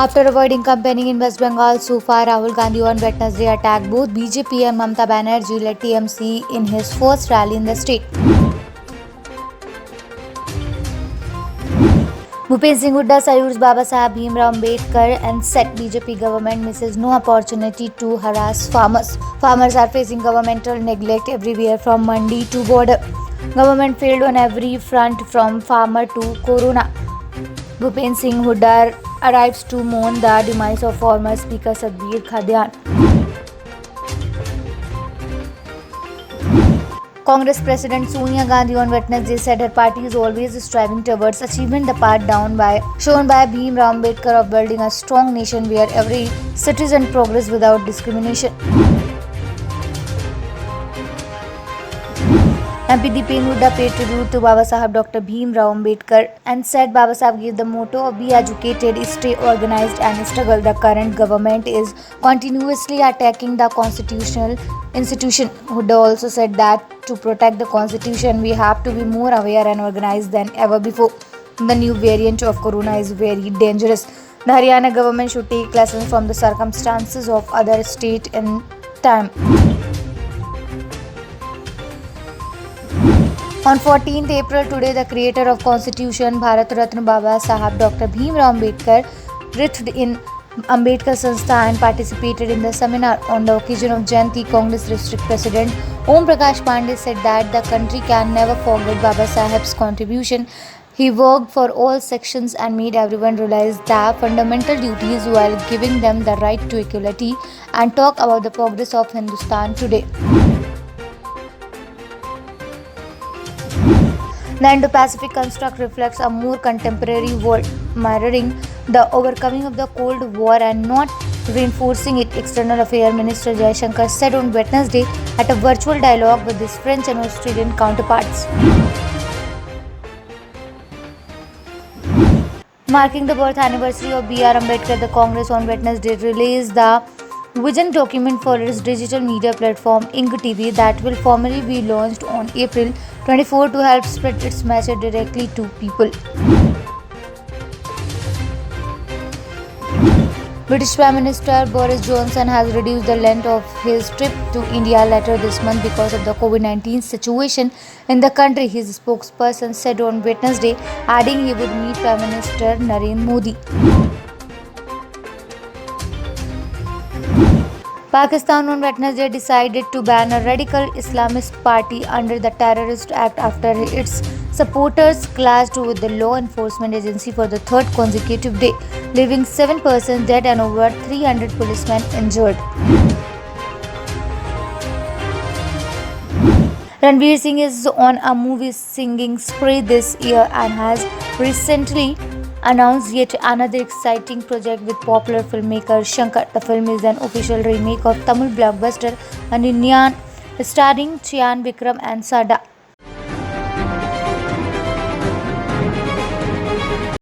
After avoiding campaigning in West Bengal so far, Rahul Gandhi on Wednesday attacked both BJP and Mamata Banerjee led TMC in his first rally in the state. Bhupen Singh Hooda salutes Baba Saheb Bhimrao Ambedkar and said BJP government misses no opportunity to harass farmers. Farmers are facing governmental neglect everywhere from mandi to border. Government failed on every front from farmer to corona. Bhupen Singh Hooda arrives to mourn the demise of former Speaker Satbir Khadyan. Congress President Sonia Gandhi on Wednesday said her party is always striving towards achievement the path shown by Bhimrao Ambedkar of building a strong nation where every citizen progress without discrimination. MP Dipen Hooda paid tribute to Baba Saheb Dr. Bhimrao Ambedkar and said Baba Saheb gave the motto of be educated, stay organized and struggle. The current government is continuously attacking the constitutional institution. Hooda also said that to protect the constitution we have to be more aware and organized than ever before. The new variant of corona is very dangerous. The Haryana government should take lessons from the circumstances of other states in time. On 14th April today, the creator of Constitution, Bharat Ratna Baba Saheb Dr. Bhimrao Ambedkar writhed in Ambedkar Sanstha and participated in the seminar. On the occasion of Jayanti, Congress District President Om Prakash Pandey said that the country can never forget Baba Saheb's contribution. He worked for all sections and made everyone realize their fundamental duties while giving them the right to equality and talk about the progress of Hindustan today. The Indo-Pacific construct reflects a more contemporary world, mirroring the overcoming of the Cold War and not reinforcing it. External Affairs Minister Jaishankar said on Wednesday at a virtual dialogue with his French and Australian counterparts. Marking the birth anniversary of B.R. Ambedkar, the Congress on Wednesday released the vision document for its digital media platform Ink TV that will formally be launched on April 24 to help spread its message directly to people. British Prime Minister Boris Johnson has reduced the length of his trip to India later this month because of the COVID-19 situation in the country, his spokesperson said on Wednesday, adding he would meet Prime Minister Narendra Modi. Pakistan on Wednesday decided to ban a radical Islamist party under the Terrorist Act after its supporters clashed with the law enforcement agency for the third consecutive day, leaving 7 persons dead and over 300 policemen injured. Ranveer Singh is on a movie singing spree this year and has recently announced yet another exciting project with popular filmmaker Shankar. The film is an official remake of Tamil blockbuster Ananyan starring Chyan Vikram and Sada.